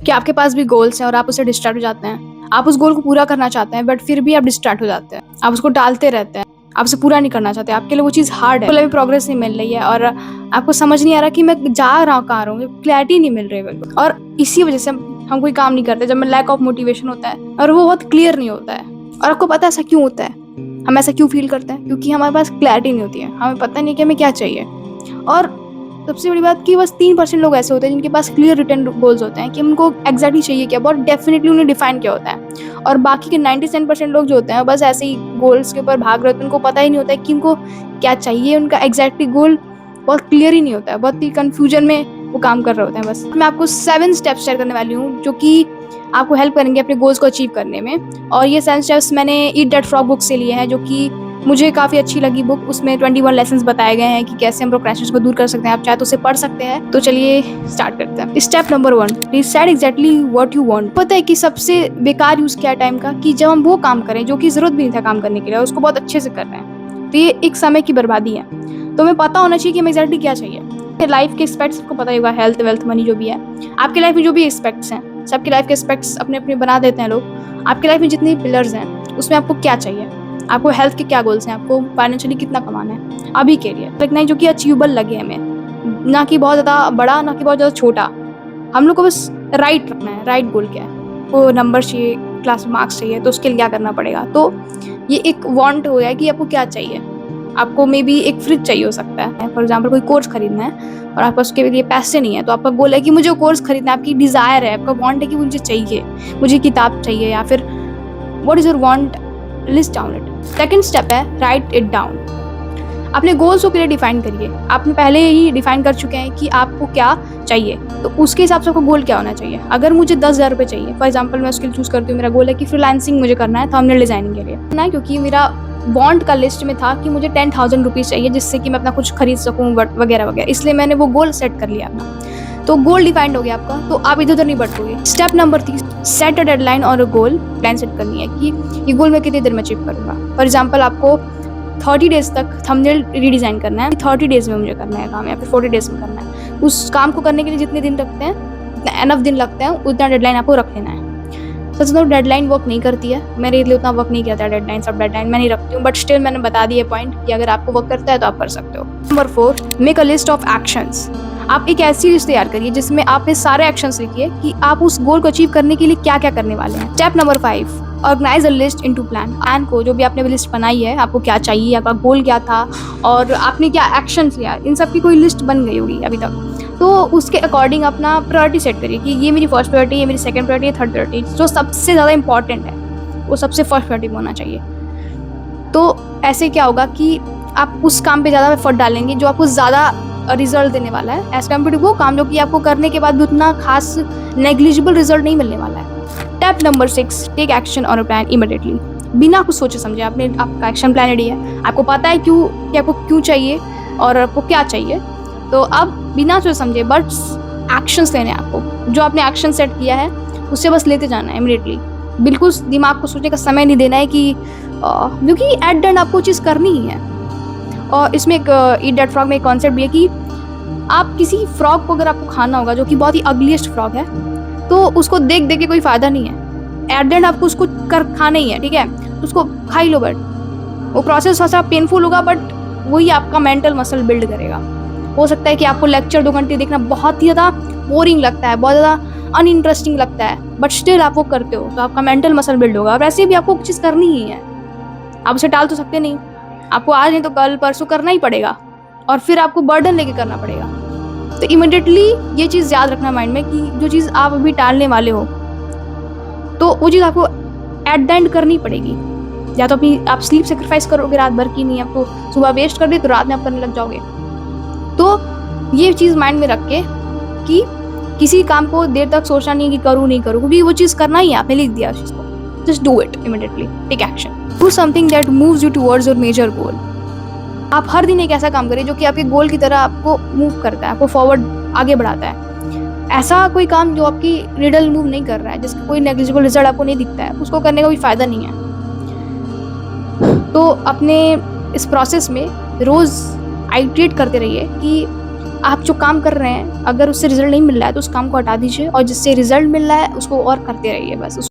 कि आपके पास भी गोल्स हैं और आप उससे डिस्ट्रैक्ट हो जाते हैं। आप उस गोल को पूरा करना चाहते हैं बट फिर भी आप डिस्ट्रैक्ट हो जाते हैं। आप उसको टालते रहते हैं, आप उसे पूरा नहीं करना चाहते। आपके लिए वो चीज़ हार्ड है, आपको अभी प्रोग्रेस नहीं मिल रही है और आपको समझ नहीं आ रहा कि मैं जा रहा हूँ कहाँ रहूँगी, क्लैरिटी नहीं मिल रही है। और इसी वजह से हम कोई काम नहीं करते जब में लैक ऑफ मोटिवेशन होता है और वो बहुत क्लियर नहीं होता है। और आपको पता है ऐसा क्यों होता है? हम ऐसा क्यों फील करते हैं? क्योंकि हमारे पास क्लैरिटी नहीं होती है, हमें पता नहीं कि हमें क्या चाहिए। और सबसे बड़ी बात कि बस 3% लोग ऐसे होते हैं जिनके पास क्लियर रिटन गोल्स होते हैं कि उनको एग्जैक्टली चाहिए क्या, बहुत डेफिनेटली उन्हें डिफाइन किया होता है। और बाकी के 97% लोग जो होते हैं बस ऐसे ही गोल्स के ऊपर भाग रहे होते हैं, उनको पता ही नहीं होता है कि उनको क्या चाहिए। उनका एग्जैक्टली गोल बहुत क्लियर ही नहीं होता है, बहुत ही कन्फ्यूजन में वो काम कर रहे होते हैं। बस मैं आपको 7 स्टेप्स शेयर करने वाली हूँ जो कि आपको हेल्प करेंगे अपने गोल्स को अचीव करने में। और ये 7 स्टेप्स मैंने ईट दैट फ्रॉग बुक से लिए हैं, जो कि मुझे काफ़ी अच्छी लगी बुक। उसमें 21 लेसन्स बताए गए हैं कि कैसे हम प्रोक्रेस्टिनेशन को दूर कर सकते हैं। आप चाहे तो उसे पढ़ सकते हैं। तो चलिए स्टार्ट करते हैं। Step number 1, decide exactly what you want. पता है कि सबसे बेकार यूज़ क्या है टाइम का, कि जब हम वो काम करें जो कि ज़रूरत भी नहीं था काम करने के लिए, उसको बहुत अच्छे से कर रहे हैं, तो ये एक समय की बर्बादी है। तो हमें पता होना चाहिए कि हमें एग्जैक्टली क्या चाहिए। लाइफ के एस्पेक्ट्स आपको पता ही होगा, हेल्थ, वेल्थ, मनी, जो भी है आपकी लाइफ में, जो भी एस्पेक्ट्स हैं, सबकी लाइफ के एस्पेक्ट्स अपने अपने बना देते हैं लोग। आपकी लाइफ में जितने पिलर्स हैं उसमें आपको क्या चाहिए, आपको हेल्थ के क्या गोल्स हैं, आपको फाइनेंशियली कितना कमाना है अभी के लिए, लेकिन जो कि अचीवेबल लगे हमें, ना कि बहुत ज़्यादा बड़ा, ना कि बहुत ज़्यादा छोटा। हम लोग को बस राइट रखना है। राइट गोल क्या है? वो नंबर चाहिए, क्लास में मार्क्स चाहिए, तो उसके लिए क्या करना पड़ेगा? तो ये एक वांट हो गया कि आपको क्या चाहिए। आपको मे बी एक फ्रिज चाहिए हो सकता है, फॉर एग्जाम्पल कोई कोर्स खरीदना है और आपके पास उसके लिए पैसे नहीं है, तो आपका गोल है कि मुझे कोर्स खरीदना है। आपकी डिज़ायर है, आपका वांट है कि मुझे चाहिए, मुझे किताब चाहिए, या फिर what is your want, list down it. Second step है राइट इट डाउन। अपने गोल्स को क्लियर डिफाइन करिए। आपने पहले ही डिफाइन कर चुके हैं कि आपको क्या चाहिए, तो उसके हिसाब से आपको गोल क्या होना चाहिए। अगर मुझे 10,000 रुपये चाहिए, फॉर एग्जाम्पल, मैं उसके लिए चूज़ करती हूँ, मेरा गोल है कि फ्रीलांसिंग मुझे करना है थंबनेल डिजाइनिंग के लिए ना, क्योंकि मेरा वांट का लिस्ट में था कि मुझे 10,000 रुपीज़ चाहिए जिससे कि मैं अपना कुछ खरीद सकूँ वगैरह वगैरह, इसलिए मैंने वो गोल सेट कर लिया अपना। तो गोल डिफाइंड हो गया आपका, तो आप इधर उधर नहीं भटकोगे। Step number 3, set a deadline और अ गोल। प्लान सेट करनी है कि ये गोल मैं कितनी देर में अचीव करूँगा। फॉर एग्जाम्पल, आपको 30 डेज तक थंबनेल रीडिज़ाइन करना है, 30 डेज में मुझे करना है काम, या फिर 40 डेज में करना है। उस काम को करने के लिए जितने दिन लगते हैं, जितना एनफ दिन लगते हैं, उतना डेडलाइन आपको रख लेना है। सच तो डेडलाइन वर्क नहीं करती है, मेरे लिए उतना वर्क नहीं किया था डेडलाइन, सब डेडलाइन मैं नहीं रखती हूँ, बट स्टिल मैंने बता दिया पॉइंट कि अगर आपको वर्क करता है तो आप कर सकते हो। Number 4, make a list of actions. आप एक ऐसी लिस्ट तैयार करिए जिसमें आपने सारे एक्शंस लिखिए कि आप उस गोल को अचीव करने के लिए क्या क्या करने वाले हैं। Step number 5, organise a list into plan. Plan को, जो भी आपने लिस्ट बनाई है, आपको क्या चाहिए, आपका गोल क्या था और आपने क्या एक्शंस लिया, इन सब की कोई लिस्ट बन गई होगी अभी तक, तो उसके अकॉर्डिंग अपना प्रायोरिटी सेट करिए कि ये मेरी फर्स्ट प्रायोरिटी, ये मेरी सेकंड प्रायोरिटी, ये थर्ड प्रायोरिटी। जो सबसे ज़्यादा इंपॉर्टेंट है वो सबसे फर्स्ट प्रायोरिटी होना चाहिए। तो ऐसे क्या होगा कि आप उस काम पे ज़्यादा एफर्ट डालेंगे जो आपको ज़्यादा रिजल्ट देने वाला है, एज कम्पेयर टू वो काम जो कि आपको करने के बाद भी उतना खास नेग्लिजिबल रिजल्ट नहीं मिलने वाला है। Step number 6, take action on a plan immediately. बिना कुछ सोचे समझे आपका एक्शन प्लान रेडी है, आपको पता है कि आपको क्यों चाहिए और आपको क्या चाहिए, तो अब बिना सोचे समझे बस एक्शंस लेने हैं आपको। जो आपने एक्शन सेट किया है उससे बस लेते जाना है इमीडिएटली। बिल्कुल दिमाग को सोचने का समय नहीं देना है कि क्योंकि एट द एंड आपको चीज़ करनी ही है। और इसमें एक ईट दैट फ्रॉग में एक कॉन्सेप्ट भी है कि आप किसी फ्रॉग को अगर आपको खाना होगा जो कि बहुत ही अगलीस्ट फ्रॉग है, तो उसको देख देख के कोई फ़ायदा नहीं है। एट द एंड आपको उसको खाना ही है, ठीक है, तो उसको खा ही लो। बट वो प्रोसेस थोड़ा सा पेनफुल होगा, बट वही आपका मेंटल मसल बिल्ड करेगा। हो सकता है कि आपको लेक्चर 2 घंटे देखना बहुत ही ज़्यादा बोरिंग लगता है, बहुत ज़्यादा अनइंटरेस्टिंग लगता है, बट स्टिल आप वो करते हो तो आपका मेंटल मसल बिल्ड होगा। और ऐसे भी आपको कुछ चीज़ करनी ही है, आप उसे टाल तो सकते नहीं, आपको आज नहीं तो कल परसों करना ही पड़ेगा, और फिर आपको बर्डन लेके करना पड़ेगा। तो इमिडिएटली ये चीज़ याद रखना माइंड में कि जो चीज़ आप अभी टालने वाले हो, तो वो चीज़ आपको एट द एंड करनी पड़ेगी। या तो आप स्लीप सेक्रीफाइस करोगे रात भर की, नहीं आपको सुबह वेस्ट कर दे तो रात में आप करने लग जाओगे। तो ये चीज़ माइंड में रख के कि किसी काम को देर तक सोचना नहीं है कि करूँ नहीं करूँ, क्योंकि वो चीज़ करना ही है, आपने लिख दिया उस चीज़ को। Just do it immediately, take action, do something that moves you towards your major goal. आप हर दिन एक ऐसा काम करिए जो कि आपके गोल की तरह आपको मूव करता है, आपको फॉरवर्ड आगे बढ़ाता है। ऐसा कोई काम जो आपकी निडल मूव नहीं कर रहा है, जिसका कोई नेग्लिजिबल रिजल्ट आपको नहीं दिखता है, उसको करने का कोई फ़ायदा नहीं है। तो अपने इस प्रोसेस में रोज़ आइट्रेट करते रहिए कि आप जो काम कर रहे हैं, अगर उससे रिज़ल्ट नहीं मिल रहा है तो उस काम को हटा दीजिए और जिससे रिज़ल्ट मिल रहा है उसको और करते रहिए बस।